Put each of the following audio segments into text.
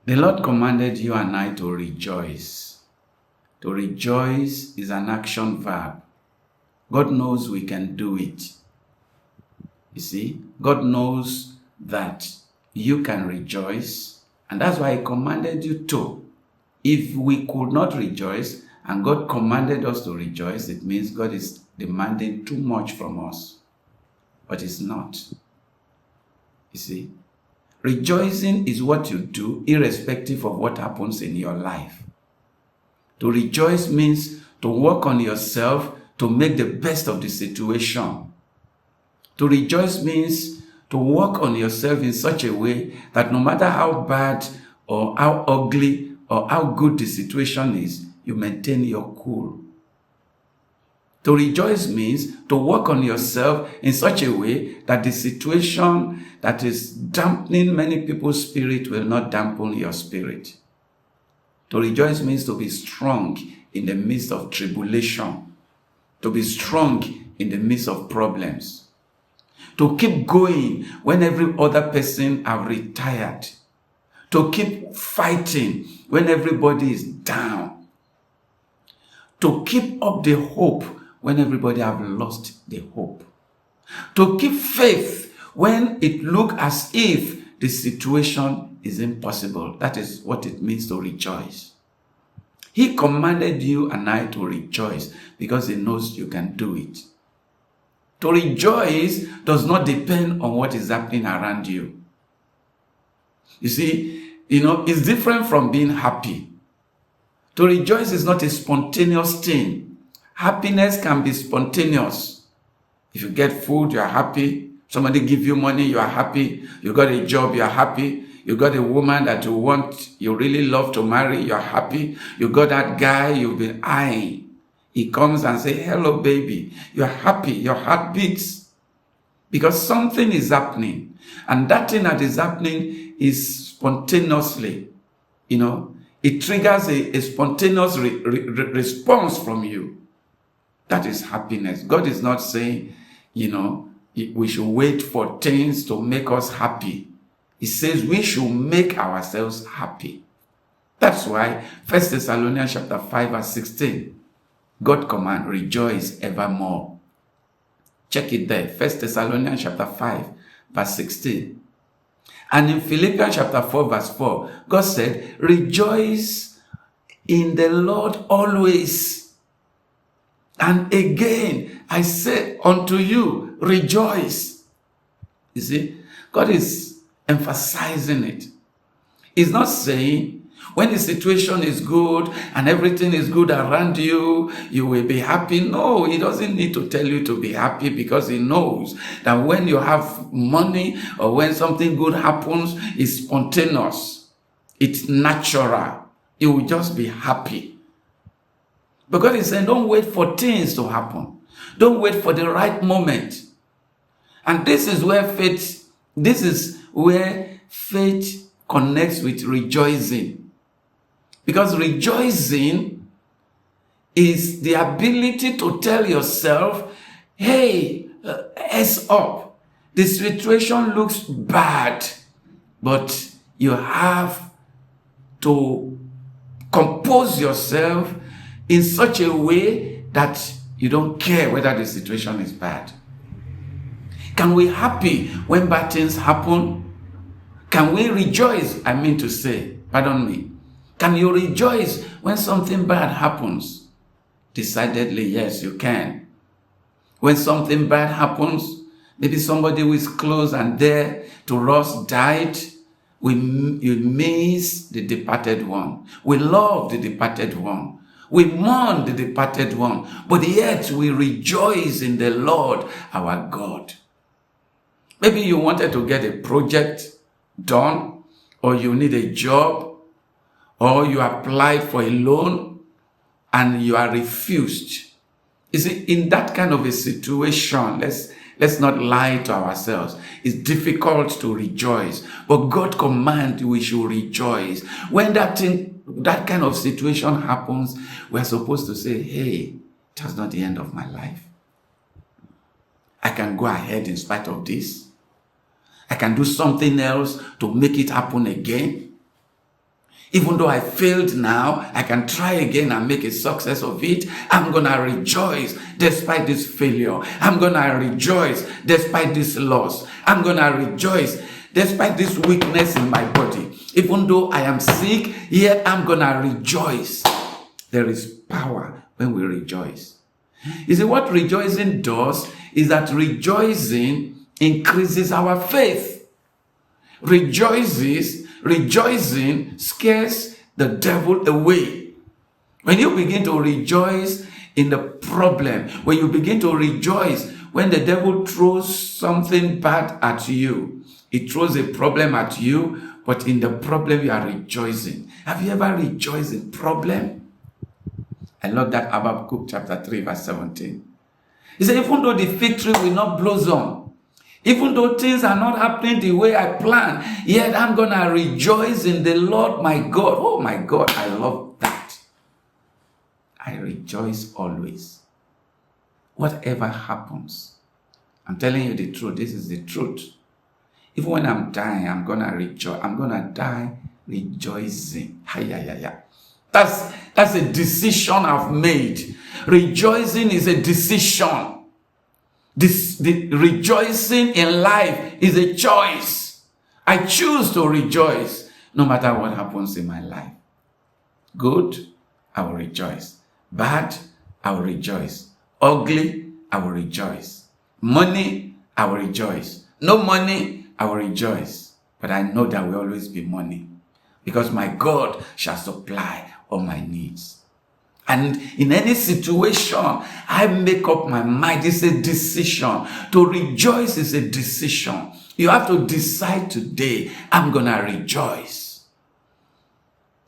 The Lord commanded you and I to rejoice. To rejoice is an action verb. God knows we can do it. You see, God knows that you can rejoice, and that's why He commanded you to. If we could not rejoice, and God commanded us to rejoice, it means God is demanding too much from us. But it's not. You see, rejoicing is what you do irrespective of what happens in your life. To rejoice means to work on yourself to make the best of the situation. To rejoice means to work on yourself in such a way that no matter how bad or how ugly or how good the situation is, you maintain your cool. To rejoice means to work on yourself in such a way that the situation that is dampening many people's spirit will not dampen your spirit. To rejoice means to be strong in the midst of tribulation, to be strong in the midst of problems, to keep going when every other person have retired, to keep fighting when everybody is down, to keep up the hope when everybody have lost the hope, to keep faith when it look as if the situation is impossible. That is what it means to rejoice. He commanded you and I to rejoice because He knows you can do it. To rejoice does not depend on what is happening around you. You see, it's different from being happy. To rejoice is not a spontaneous thing. Happiness can be spontaneous. If you get food, you are happy. Somebody give you money, you are happy. You got a job, you are happy. You got a woman that you really love to marry, you are happy. You got that guy you've been eyeing. He comes and says, hello, baby. You are happy. Your heart beats. Because something is happening. And that thing that is happening is spontaneously. It triggers a spontaneous response from you. That is happiness. God is not saying, we should wait for things to make us happy. He says we should make ourselves happy. That's why 1 Thessalonians chapter 5 verse 16, God command, rejoice evermore. Check it there. 1 Thessalonians chapter 5 verse 16. And in Philippians chapter 4 verse 4, God said, rejoice in the Lord always. And again, I say unto you, rejoice. You see, God is emphasizing it. He's not saying when the situation is good and everything is good around you, you will be happy. No, He doesn't need to tell you to be happy because He knows that when you have money or when something good happens, it's spontaneous. It's natural. You will just be happy. But God is saying, don't wait for things to happen. Don't wait for the right moment. And this is where faith connects with rejoicing. Because rejoicing is the ability to tell yourself, hey, heads up. The situation looks bad, but you have to compose yourself in such a way that you don't care whether the situation is bad. Can we be happy when bad things happen? Can we rejoice? Pardon me. Can you rejoice when something bad happens? Decidedly, yes, you can. When something bad happens, maybe somebody who is close and dear to us died, you miss the departed one. We love the departed one. We mourn the departed one, but yet we rejoice in the Lord our God. Maybe you wanted to get a project done, or you need a job, or you applied for a loan and you are refused. You see, in that kind of a situation, let's not lie to ourselves. It's difficult to rejoice, but God commands we should rejoice. When that kind of situation happens, we're supposed to say, hey, that's not the end of my life. I can go ahead in spite of this. I can do something else to make it happen again. Even though I failed now, I can try again and make a success of it. I'm going to rejoice despite this failure. I'm going to rejoice despite this loss. I'm going to rejoice despite this weakness in my body. Even though I am sick, yet I'm going to rejoice. There is power when we rejoice. You see, what rejoicing does is that rejoicing increases our faith. Rejoicing scares the devil away. When you begin to rejoice in the problem, when you begin to rejoice when the devil throws something bad at you, he throws a problem at you, but in the problem you are rejoicing. Have you ever rejoiced in problem? I love that Habakkuk chapter 3 verse 17. He said, even though the fig tree will not blossom, even though things are not happening the way I planned, yet I'm going to rejoice in the Lord my God. Oh my God, I love that. I rejoice always. Whatever happens, I'm telling you the truth. This is the truth. Even when I'm dying, I'm going to rejoice. I'm going to die rejoicing. That's a decision I've made. Rejoicing is a decision. The rejoicing in life is a choice. I choose to rejoice no matter what happens in my life. Good, I will rejoice. Bad, I will rejoice. Ugly, I will rejoice. Money, I will rejoice. No money, I will rejoice. But I know there will always be money, because my God shall supply all my needs. And in any situation, I make up my mind. It's a decision. To rejoice is a decision. You have to decide today, I'm going to rejoice.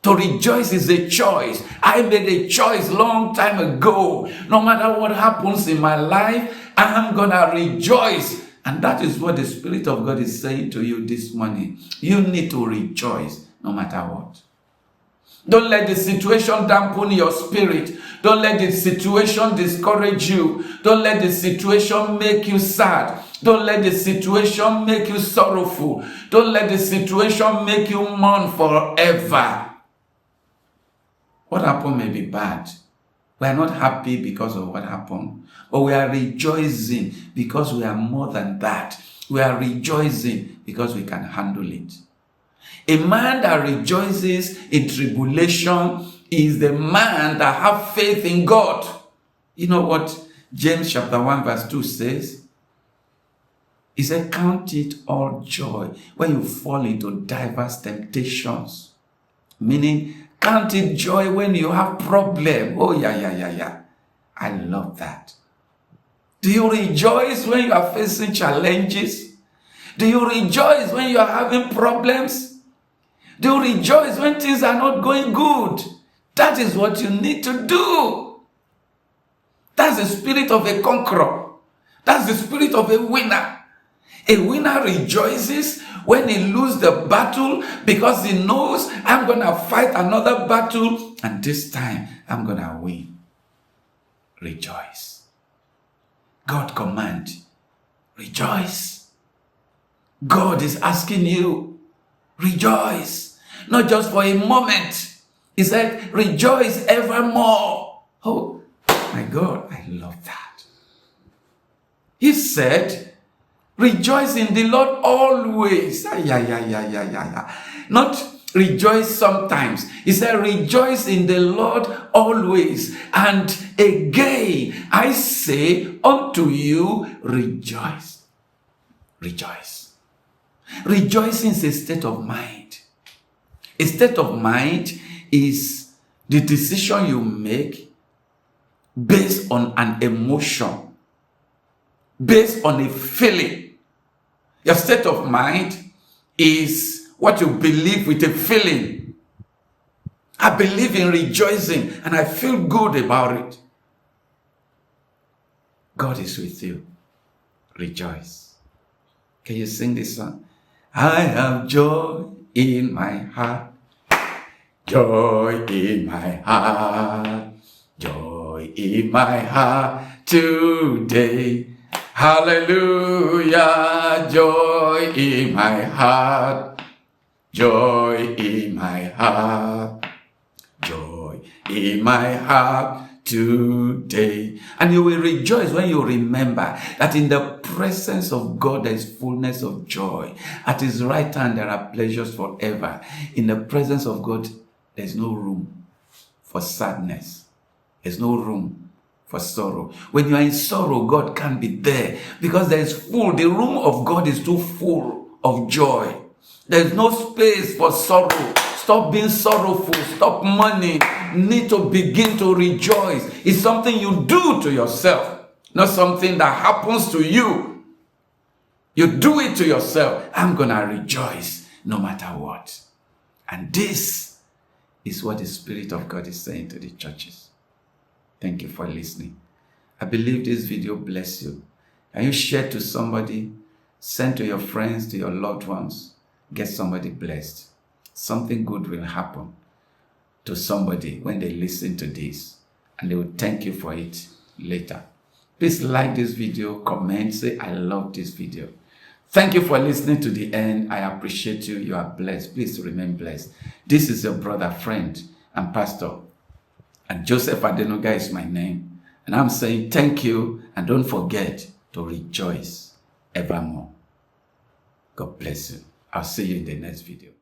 To rejoice is a choice. I made a choice long time ago. No matter what happens in my life, I'm going to rejoice. And that is what the Spirit of God is saying to you this morning. You need to rejoice no matter what. Don't let the situation dampen your spirit. Don't let the situation discourage you. Don't let the situation make you sad. Don't let the situation make you sorrowful. Don't let the situation make you mourn forever. What happened may be bad. We are not happy because of what happened, but we are rejoicing because we are more than that. We are rejoicing because we can handle it. A man that rejoices in tribulation is the man that has faith in God. You know what James chapter 1 verse 2 says? He said, count it all joy when you fall into diverse temptations. Meaning, count it joy when you have problem. Oh, yeah. I love that. Do you rejoice when you are facing challenges? Do you rejoice when you are having problems? Do you rejoice when things are not going good? That is what you need to do. That's the spirit of a conqueror. That's the spirit of a winner. A winner rejoices when he loses the battle because he knows, I'm going to fight another battle and this time I'm going to win. Rejoice. God command. Rejoice. God is asking you, rejoice. Not just for a moment. He said, rejoice evermore. Oh, my God, I love that. He said, rejoice in the Lord always. Not rejoice sometimes. He said, rejoice in the Lord always. And again, I say unto you, rejoice. Rejoice. Rejoicing is a state of mind. A state of mind is the decision you make based on an emotion, based on a feeling. Your state of mind is what you believe with a feeling. I believe in rejoicing and I feel good about it. God is with you. Rejoice. Can you sing this song? I have joy in my heart. Joy in my heart. Joy in my heart today. Hallelujah. Joy in my heart. Joy in my heart. Joy in my heart today. And you will rejoice when you remember that in the presence of God there is fullness of joy. At his right hand there are pleasures forever. In the presence of God there is no room for sadness. There's no room for sorrow. When you are in sorrow, God can't be there because there is full. The room of God is too full of joy. There is no space for sorrow. Stop being sorrowful. Stop mourning. Need to begin to rejoice. It's something you do to yourself, not something that happens to you. You do it to yourself. I'm going to rejoice no matter what. And this is what the Spirit of God is saying to the churches. Thank you for listening. I believe this video bless you. Can you share to somebody? Send to your friends, to your loved ones. Get somebody blessed. Something good will happen to somebody when they listen to this, and they will thank you for it later. Please like this video, comment, say I love this video. Thank you for listening to the end. I appreciate you. You are blessed. Please remain blessed. This is your brother, friend, and pastor. And Joseph Adenuga is my name. And I'm saying thank you, and don't forget to rejoice evermore. God bless you. I'll see you in the next video.